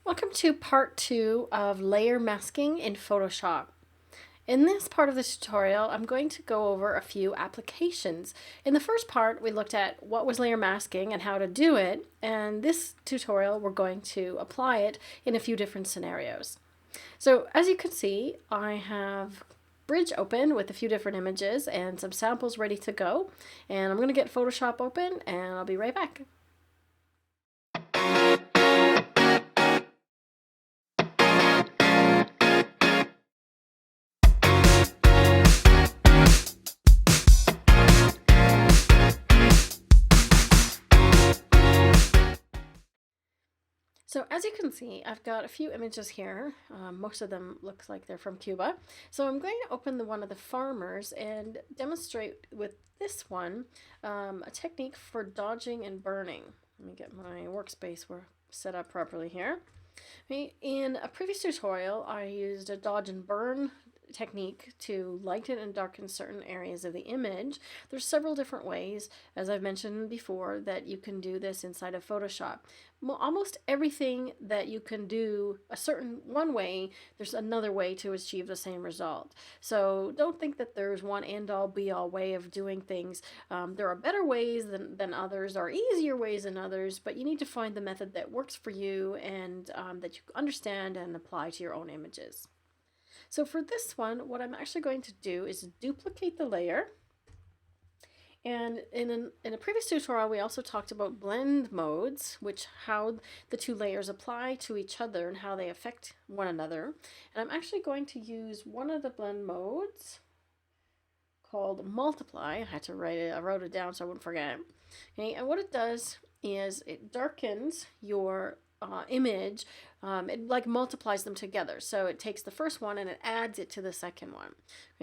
Welcome to part 2 of layer masking in Photoshop. In this part of the tutorial, I'm going to go over a few applications. In the first part, we looked at what was layer masking and how to do it, and this tutorial, we're going to apply it in a few different scenarios. So as you can see, I have Bridge open with a few different images and some samples ready to go, and I'm going to get Photoshop open and I'll be right back. So as you can see, I've got a few images here. Most of them looks like they're from Cuba. So I'm going to open one of the farmers and demonstrate with this one a technique for dodging and burning. Let me get my workspace set up properly here. In a previous tutorial, I used a dodge and burn technique to lighten and darken certain areas of the image. There's several different ways, as I've mentioned before, that you can do this inside of Photoshop. Almost everything that you can do a certain one way, there's another way to achieve the same result. So don't think that there's one end-all be-all way of doing things. There are better ways than others, or easier ways than others, but you need to find the method that works for you and that you understand and apply to your own images. So for this one, what I'm actually going to do is duplicate the layer. And in a previous tutorial, we also talked about blend modes, how the two layers apply to each other and how they affect one another. And I'm actually going to use one of the blend modes called multiply. I wrote it down so I wouldn't forget. Okay, and what it does is it darkens your image. It like multiplies them together. So it takes the first one and it adds it to the second one.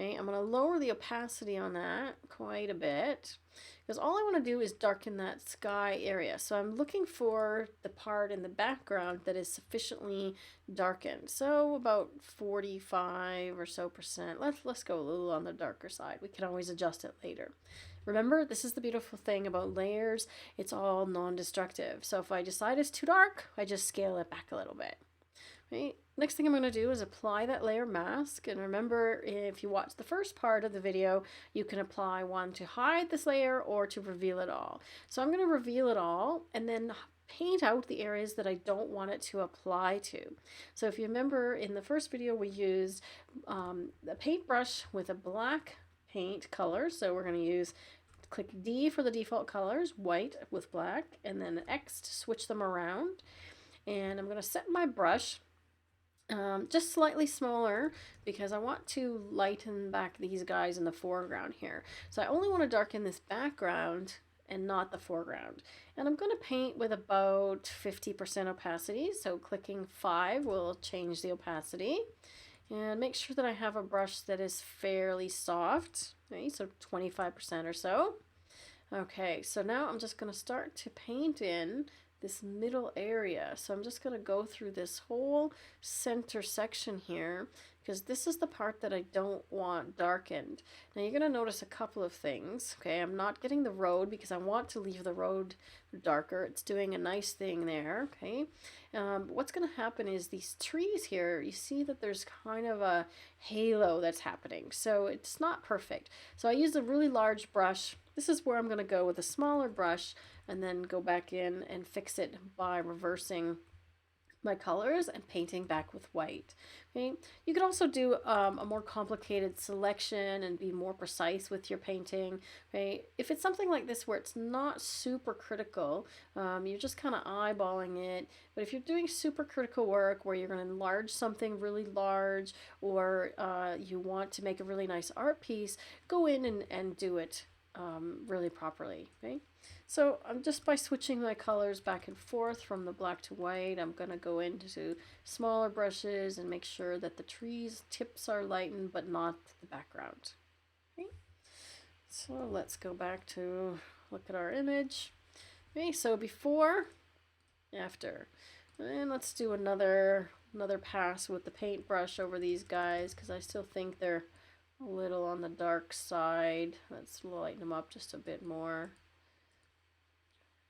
Okay, I'm going to lower the opacity on that quite a bit because all I want to do is darken that sky area. So I'm looking for the part in the background that is sufficiently darkened. So about 45 or so percent. Let's go a little on the darker side. We can always adjust it later. Remember, this is the beautiful thing about layers. It's all non-destructive. So if I decide it's too dark, I just scale it back a little bit. Right? Next thing I'm going to do is apply that layer mask. And remember, if you watch the first part of the video, you can apply one to hide this layer or to reveal it all. So I'm going to reveal it all and then paint out the areas that I don't want it to apply to. So if you remember in the first video, we used a paintbrush with a black paint color. So we're going to use click D for the default colors, white with black, and then X to switch them around. And I'm going to set my brush just slightly smaller because I want to lighten back these guys in the foreground here. So I only want to darken this background and not the foreground. And I'm going to paint with about 50% opacity. So clicking 5 will change the opacity. And make sure that I have a brush that is fairly soft, okay, so 25% or so. Okay, so now I'm just going to start to paint in this middle area. So I'm just going to go through this whole center section here because this is the part that I don't want darkened. Now you're going to notice a couple of things. Okay, I'm not getting the road because I want to leave the road darker. It's doing a nice thing there. Okay, what's going to happen is these trees here, you see that there's kind of a halo that's happening. So it's not perfect. So I used a really large brush. This is where I'm going to go with a smaller brush and then go back in and fix it by reversing my colors and painting back with white. Okay, you could also do a more complicated selection and be more precise with your painting. Okay, if it's something like this where it's not super critical, you're just kind of eyeballing it. But if you're doing super critical work where you're going to enlarge something really large, or you want to make a really nice art piece, go in and do it really properly. Okay, so I'm just by switching my colors back and forth from the black to white, I'm going to go into smaller brushes and make sure that the trees tips are lightened but not the background. Okay, so let's go back to look at our image. Okay, so before, after, and let's do another pass with the paintbrush over these guys because I still think they're a little on the dark side. Let's lighten them up just a bit more.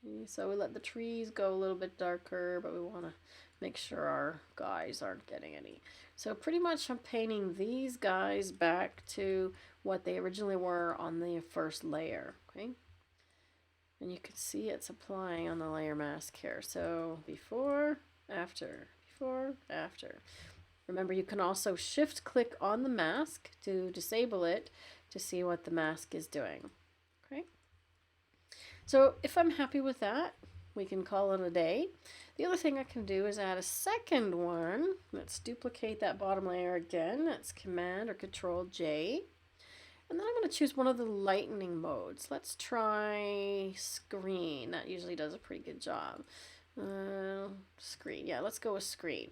Okay, so we let the trees go a little bit darker, but we want to make sure our guys aren't getting any. So pretty much I'm painting these guys back to what they originally were on the first layer, okay? And you can see it's applying on the layer mask here. So before, after, before, after. Remember, you can also shift click on the mask to disable it to see what the mask is doing. Okay. So if I'm happy with that, we can call it a day. The other thing I can do is add a second one. Let's duplicate that bottom layer again. That's Command or Control J. And then I'm going to choose one of the lightning modes. Let's try screen. That usually does a pretty good job. Screen. Yeah, let's go with screen.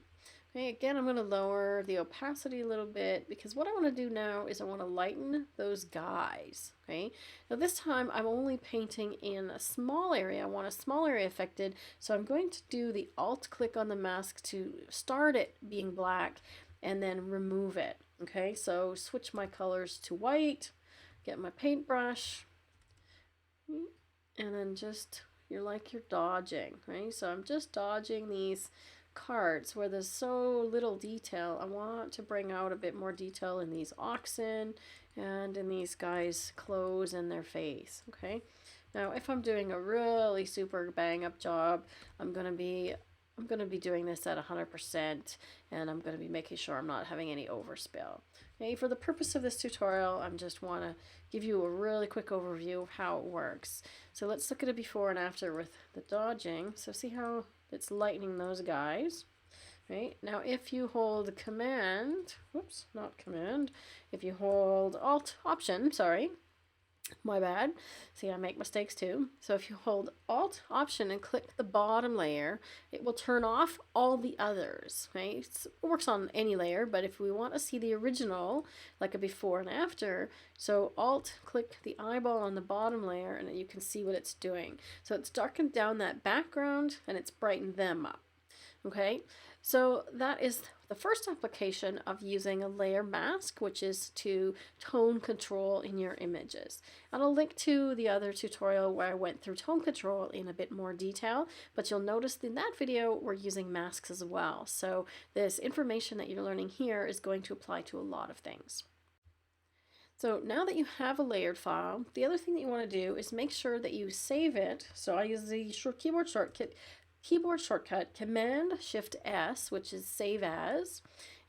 Okay, again, I'm going to lower the opacity a little bit because what I want to do now is I want to lighten those guys. Okay, now this time I'm only painting in a small area. I want a small area affected, so I'm going to do the Alt click on the mask to start it being black and then remove it. Okay, so switch my colors to white, get my paintbrush, and then just, you're dodging, right? So I'm just dodging these cards where there's so little detail. I want to bring out a bit more detail in these oxen and in these guys' clothes and their face, okay? Now, if I'm doing a really super bang up job, I'm gonna be doing this at 100%, and I'm going to be making sure I'm not having any overspill. Okay, for the purpose of this tutorial, I just want to give you a really quick overview of how it works. So let's look at it before and after with the dodging. So see how it's lightening those guys. Right, now if you hold Command, whoops, not Command, if you hold Alt, Option, sorry, my bad. See, I make mistakes too. So if you hold Alt Option and click the bottom layer, it will turn off all the others, right? It works on any layer, but if we want to see the original, like a before and after, so Alt click the eyeball on the bottom layer and you can see what it's doing. So it's darkened down that background and it's brightened them up. Okay, so that is the first application of using a layer mask, which is to tone control in your images. And I'll link to the other tutorial where I went through tone control in a bit more detail, but you'll notice in that video we're using masks as well. So this information that you're learning here is going to apply to a lot of things. So now that you have a layered file, the other thing that you want to do is make sure that you save it. So I use the keyboard shortcut Command Shift S, which is save as,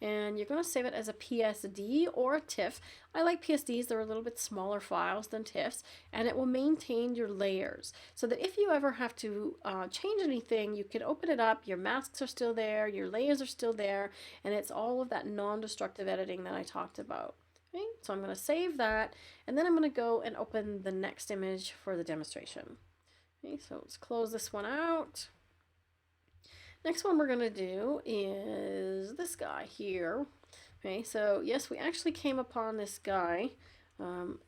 and you're going to save it as a PSD or a TIFF. I like PSDs, they're a little bit smaller files than TIFFs, and it will maintain your layers so that if you ever have to change anything, you can open it up, your masks are still there, your layers are still there, and it's all of that non-destructive editing that I talked about. Okay, so I'm going to save that, and then I'm going to go and open the next image for the demonstration. Okay, so let's close this one out. Next one we're going to do is this guy here. Okay, so yes, we actually came upon this guy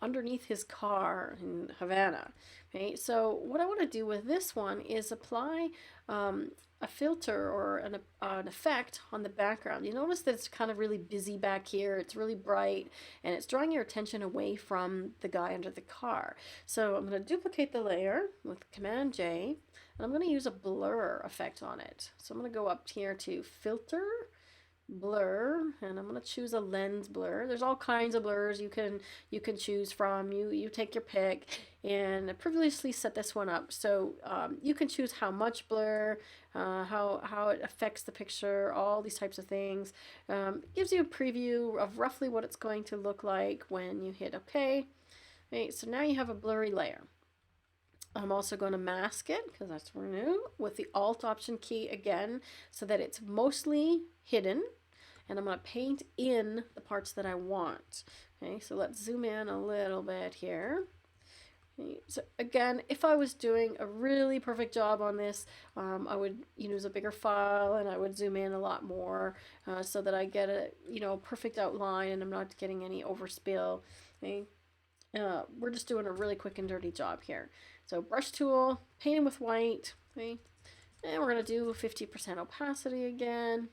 underneath his car in Havana. Okay, so what I want to do with this one is apply a filter or an effect on the background. You notice that it's kind of really busy back here. It's really bright and it's drawing your attention away from the guy under the car. So I'm going to duplicate the layer with Command J. And I'm going to use a blur effect on it. So I'm going to go up here to Filter, Blur, and I'm going to choose a lens blur. There's all kinds of blurs you can choose from. You take your pick, and I previously set this one up. So you can choose how much blur, how it affects the picture, all these types of things. Gives you a preview of roughly what it's going to look like when you hit OK. Okay, so now you have a blurry layer. I'm also going to mask it because that's new with the Alt Option key again so that it's mostly hidden, and I'm going to paint in the parts that I want. Okay, so let's zoom in a little bit here. Okay, so again, if I was doing a really perfect job on this, I would use a bigger file and I would zoom in a lot more so that I get a perfect outline and I'm not getting any overspill. Okay. We're just doing a really quick and dirty job here. So brush tool, painting with white, okay, and we're going to do 50% opacity again.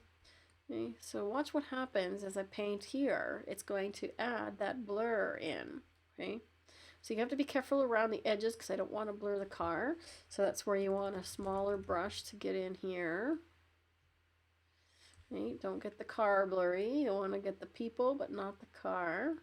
Okay, so watch what happens as I paint here. It's going to add that blur in. Okay, So you have to be careful around the edges because I don't want to blur the car. So that's where you want a smaller brush to get in here. Right? Don't get the car blurry. You want to get the people, but not the car.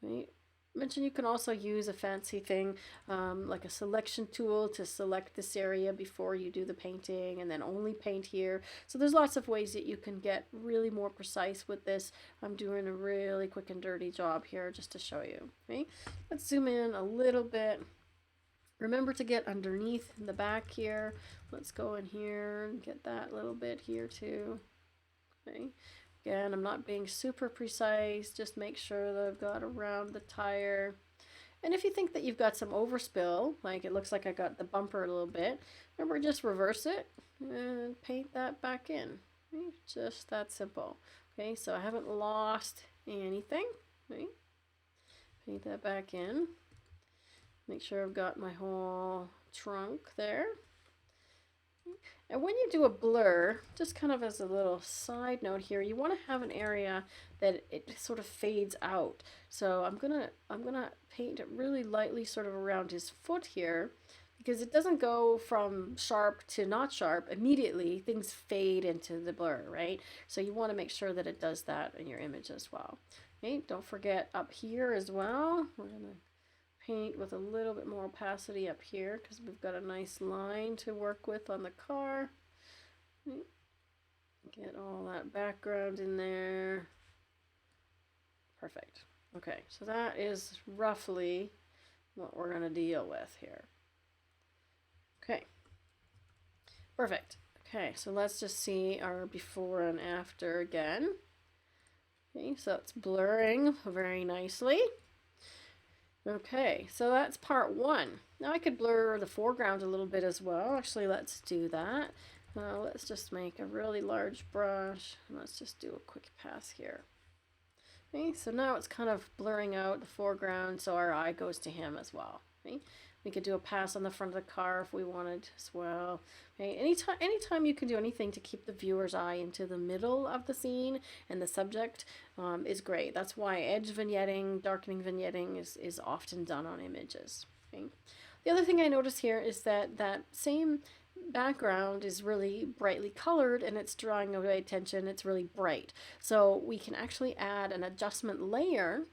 Right? Mention you can also use a fancy thing like a selection tool to select this area before you do the painting and then only paint here. So there's lots of ways that you can get really more precise with this. I'm doing a really quick and dirty job here just to show you. Okay? Let's zoom in a little bit. Remember to get underneath in the back here. Let's go in here and get that little bit here too. Okay. Again, I'm not being super precise, just make sure that I've got around the tire. And if you think that you've got some overspill, like it looks like I got the bumper a little bit, remember just reverse it and paint that back in. Okay? Just that simple. Okay, so I haven't lost anything. Okay? Paint that back in. Make sure I've got my whole trunk there. And when you do a blur, just kind of as a little side note here, you want to have an area that it sort of fades out. So I'm gonna paint it really lightly sort of around his foot here, because it doesn't go from sharp to not sharp immediately. Things fade into the blur, right? So you want to make sure that it does that in your image as well. Okay, don't forget up here as well. We're gonna paint with a little bit more opacity up here because we've got a nice line to work with on the car. Get all that background in there. Perfect. Okay, so that is roughly what we're going to deal with here. Okay, perfect. Okay, so let's just see our before and after again. Okay, so it's blurring very nicely. Okay, so that's part one. Now I could blur the foreground a little bit as well. Actually, let's do that. Let's just make a really large brush. And let's just do a quick pass here. Okay, so now it's kind of blurring out the foreground, so our eye goes to him as well. Okay, we could do a pass on the front of the car if we wanted as well. Okay, anytime you can do anything to keep the viewer's eye into the middle of the scene and the subject is great. That's why edge vignetting, darkening vignetting is often done on images. Okay. The other thing I notice here is that that same background is really brightly colored and it's drawing away attention. It's really bright. So we can actually add an adjustment layer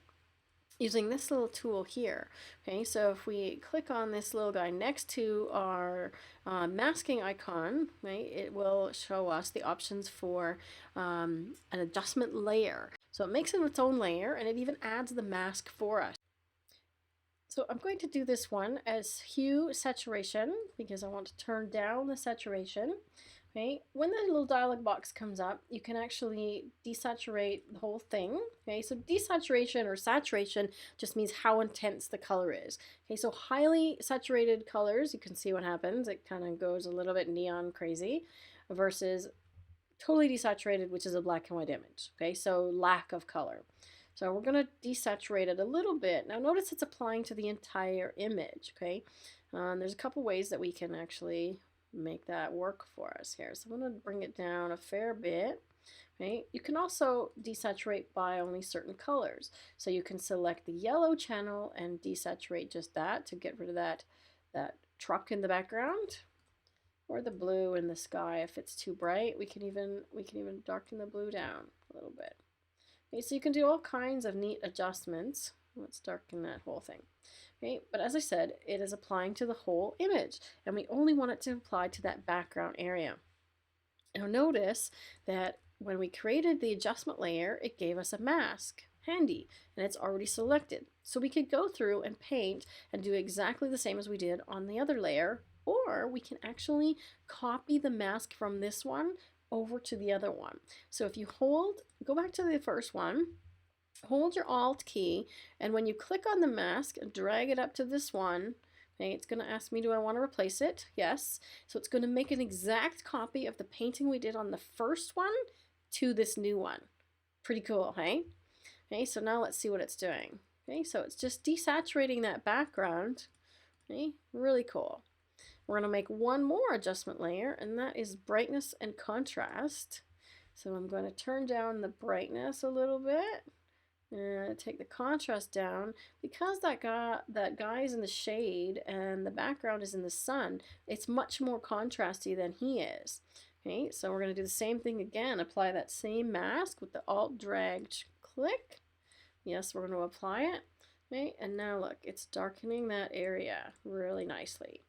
using this little tool here. Okay, so if we click on this little guy next to our masking icon, right, it will show us the options for an adjustment layer. So it makes it its own layer and it even adds the mask for us. So I'm going to do this one as hue saturation because I want to turn down the saturation. Okay, when the little dialog box comes up, you can actually desaturate the whole thing. Okay, so desaturation or saturation just means how intense the color is. Okay, so highly saturated colors, you can see what happens. It kind of goes a little bit neon crazy versus totally desaturated, which is a black and white image. Okay, so lack of color. So we're going to desaturate it a little bit. Now notice it's applying to the entire image, okay? There's a couple ways that we can actually make that work for us here. So I'm going to bring it down a fair bit. Okay? You can also desaturate by only certain colors. So you can select the yellow channel and desaturate just that to get rid of that truck in the background. Or the blue in the sky if it's too bright. We can even darken the blue down a little bit. Okay, so you can do all kinds of neat adjustments. Let's darken that whole thing. Okay, but as I said, it is applying to the whole image, and we only want it to apply to that background area. Now notice that when we created the adjustment layer, it gave us a mask. Handy, and it's already selected. So we could go through and paint and do exactly the same as we did on the other layer, or we can actually copy the mask from this one over to the other one. So if you go back to the first one, hold your Alt key, and when you click on the mask and drag it up to this one, okay, it's going to ask me, do I want to replace it? Yes. So it's going to make an exact copy of the painting we did on the first one to this new one. Pretty cool, hey? Okay, so now let's see what it's doing. Okay, so it's just desaturating that background. Okay, really cool. We're going to make one more adjustment layer, and that is brightness and contrast. So I'm going to turn down the brightness a little bit Take the contrast down because that guy is in the shade and the background is in the sun. It's much more contrasty than he is. Okay, so we're going to do the same thing again. Apply that same mask with the alt drag click. Yes, we're going to apply it. Okay, and now look, it's darkening that area really nicely.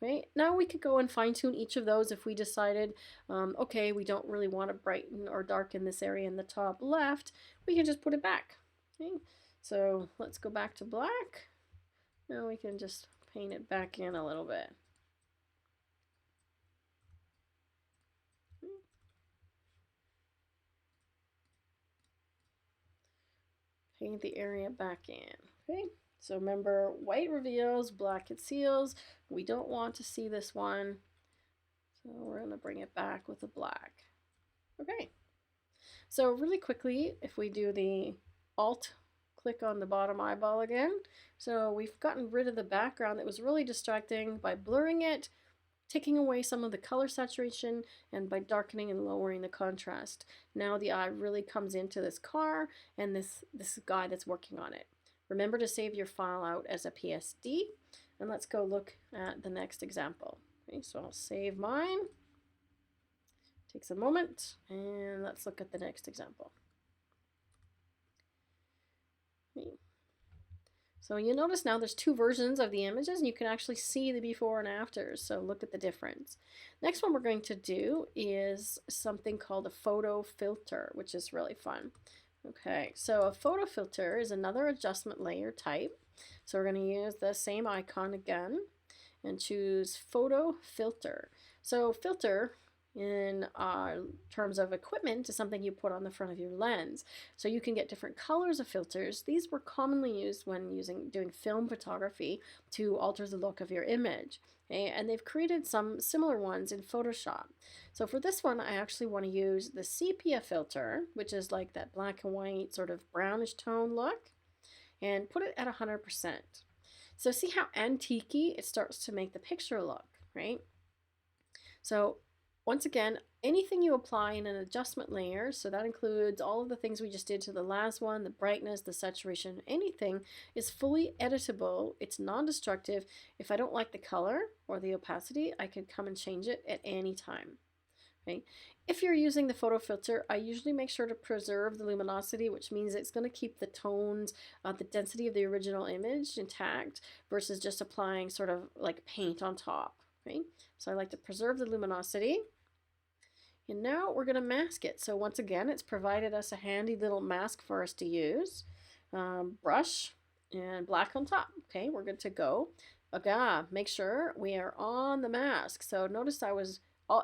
Okay, now we could go and fine tune each of those if we decided, okay, we don't really want to brighten or darken this area in the top left. We can just put it back. Okay, so let's go back to black. Now we can just paint it back in a little bit. Paint the area back in. Okay, so remember, white reveals, black conceals. We don't want to see this one, so we're going to bring it back with the black. Okay, so really quickly, if we do the alt click on the bottom eyeball again, so we've gotten rid of the background that was really distracting by blurring it, taking away some of the color saturation, and by darkening and lowering the contrast. Now the eye really comes into this car and this guy that's working on it. Remember to save your file out as a PSD, and let's go look at the next example. Okay, so I'll save mine. Takes a moment, and let's look at the next example. Okay. So you notice now there's two versions of the images, and you can actually see the before and afters, so look at the difference. Next one we're going to do is something called a photo filter, which is really fun. Okay, so a photo filter is another adjustment layer type. So we're going to use the same icon again and choose photo filter. So filter in terms of equipment is something you put on the front of your lens. So you can get different colors of filters. These were commonly used when doing film photography to alter the look of your image. Okay? And they've created some similar ones in Photoshop. So for this one, I actually want to use the sepia filter, which is like that black and white sort of brownish tone look, and put it at 100%. So see how antique-y it starts to make the picture look, right? So once again, anything you apply in an adjustment layer, so that includes all of the things we just did to the last one, the brightness, the saturation, anything is fully editable. It's non-destructive. If I don't like the color or the opacity, I can come and change it at any time. Okay. If you're using the photo filter, I usually make sure to preserve the luminosity, which means it's going to keep the tones, the density of the original image intact versus just applying sort of like paint on top. Okay. So I like to preserve the luminosity. And now we're going to mask it. So once again, it's provided us a handy little mask for us to use. Brush and black on top. Okay, we're good to go. Okay, make sure we are on the mask. So notice I was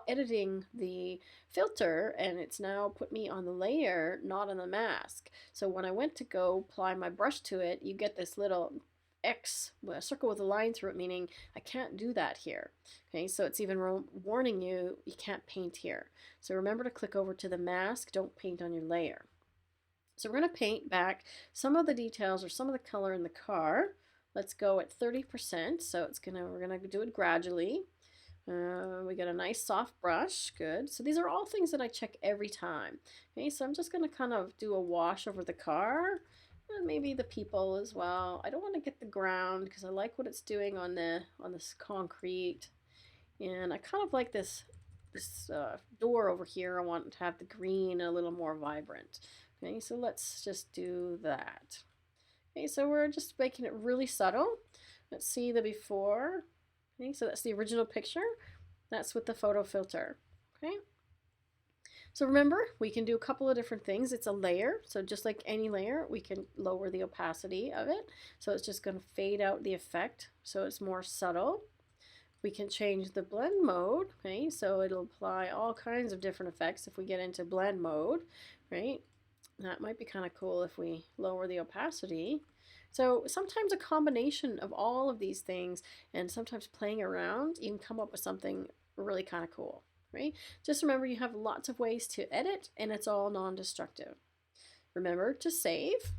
editing the filter and it's now put me on the layer, not on the mask. So when I went to go apply my brush to it, you get this little X, a circle with a line through it, meaning I can't do that here. Okay, so it's even warning you, you can't paint here. So remember to click over to the mask, don't paint on your layer. So we're going to paint back some of the details or some of the color in the car. Let's go at 30%, so we're gonna do it gradually. We got a nice soft brush, good. So these are all things that I check every time. Okay, so I'm just gonna kind of do a wash over the car. And maybe the people as well. I don't want to get the ground because I like what it's doing on this concrete, and I kind of like this door over here. I want to have the green a little more vibrant. Okay, so let's just do that. Okay, so we're just making it really subtle. Let's see the before. Okay, so that's the original picture. That's with the photo filter. Okay. So remember, we can do a couple of different things. It's a layer, so just like any layer, we can lower the opacity of it. So it's just going to fade out the effect, so it's more subtle. We can change the blend mode, okay? So it'll apply all kinds of different effects if we get into blend mode, right? That might be kind of cool if we lower the opacity. So sometimes a combination of all of these things and sometimes playing around, you can come up with something really kind of cool. Right? Just remember you have lots of ways to edit and it's all non-destructive. Remember to save.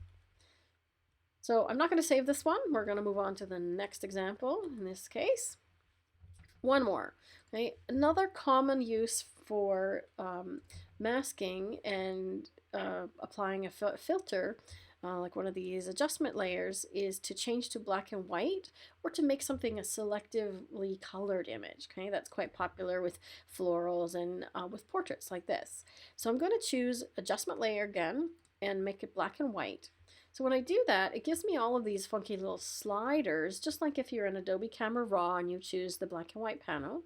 So I'm not going to save this one. We're going to move on to the next example in this case. One more. Okay? Another common use for masking and applying a filter like one of these adjustment layers, is to change to black and white or to make something a selectively colored image. Okay, that's quite popular with florals and with portraits like this. So I'm going to choose adjustment layer again and make it black and white. So when I do that, it gives me all of these funky little sliders, just like if you're in Adobe Camera Raw and you choose the black and white panel.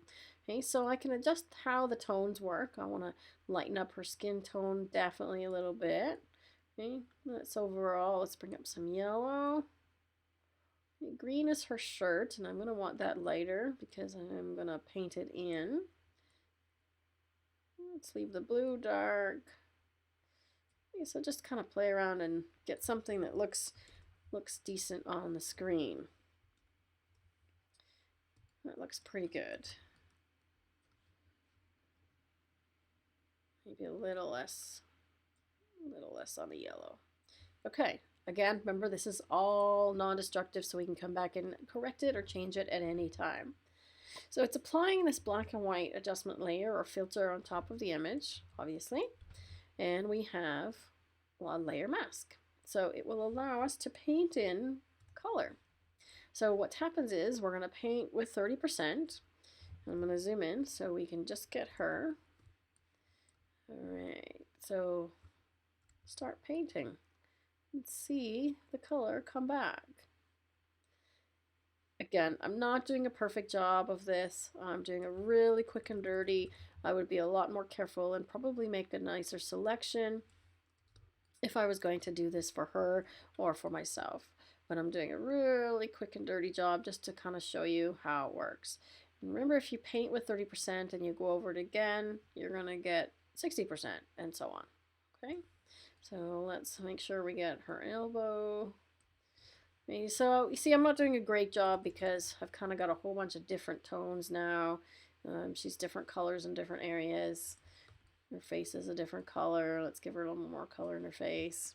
Okay, so I can adjust how the tones work. I want to lighten up her skin tone definitely a little bit. Okay, that's overall. Let's bring up some yellow. Okay, green is her shirt, and I'm going to want that lighter because I'm going to paint it in. Let's leave the blue dark. Okay, so just kind of play around and get something that looks decent on the screen. That looks pretty good. Maybe a little less on the yellow. Okay, again, remember this is all non-destructive, so we can come back and correct it or change it at any time. So it's applying this black and white adjustment layer or filter on top of the image, obviously, and we have a layer mask. So it will allow us to paint in color. So what happens is we're going to paint with 30%. I'm going to zoom in so we can just get her. All right, so start painting and see the color come back. Again, I'm not doing a perfect job of this. I'm doing a really quick and dirty. I would be a lot more careful and probably make a nicer selection if I was going to do this for her or for myself. But I'm doing a really quick and dirty job just to kind of show you how it works. And remember, if you paint with 30% and you go over it again, you're going to get 60% and so on. Okay, so let's make sure we get her elbow. Okay, so you see, I'm not doing a great job because I've kind of got a whole bunch of different tones now. She's different colors in different areas. Her face is a different color. Let's give her a little more color in her face.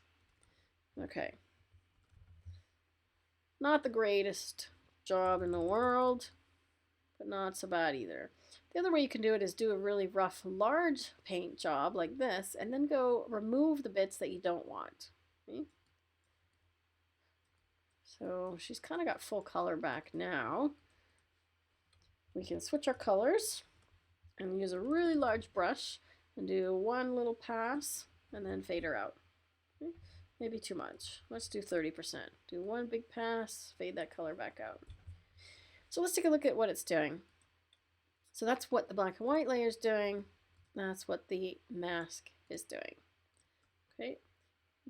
Okay. Not the greatest job in the world, but not so bad either. The other way you can do it is do a really rough, large paint job like this, and then go remove the bits that you don't want. Okay? So she's kind of got full color back now. We can switch our colors and use a really large brush and do one little pass and then fade her out. Okay? Maybe too much. Let's do 30%. Do one big pass, fade that color back out. So let's take a look at what it's doing. So that's what the black and white layer is doing. That's what the mask is doing. Okay.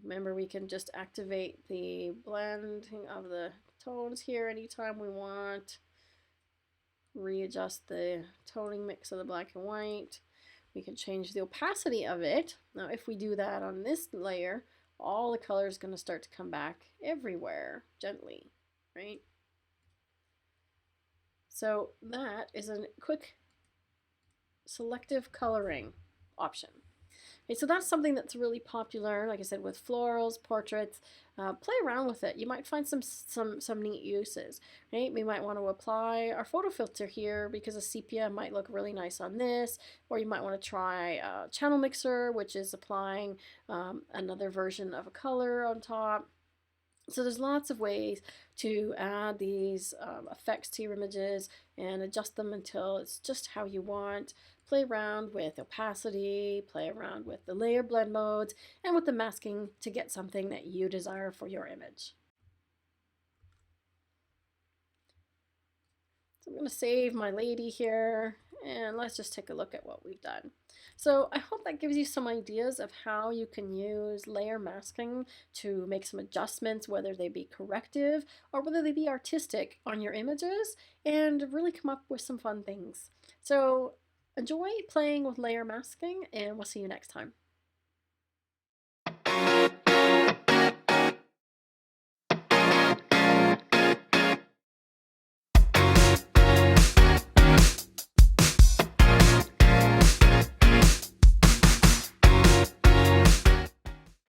Remember, we can just activate the blending of the tones here anytime we want. Readjust the toning mix of the black and white. We can change the opacity of it. Now, if we do that on this layer, all the color is going to start to come back everywhere gently, right? So that is a quick selective coloring option. Okay, so that's something that's really popular, like I said, with florals, portraits. Play around with it. You might find some neat uses. Right? We might want to apply our photo filter here because a sepia might look really nice on this, or you might want to try a channel mixer, which is applying another version of a color on top. So there's lots of ways to add these effects to your images and adjust them until it's just how you want. Play around with opacity, play around with the layer blend modes, and with the masking to get something that you desire for your image. So I'm going to save my lady here, and let's just take a look at what we've done. So I hope that gives you some ideas of how you can use layer masking to make some adjustments, whether they be corrective or whether they be artistic on your images, and really come up with some fun things. So enjoy playing with layer masking, and we'll see you next time.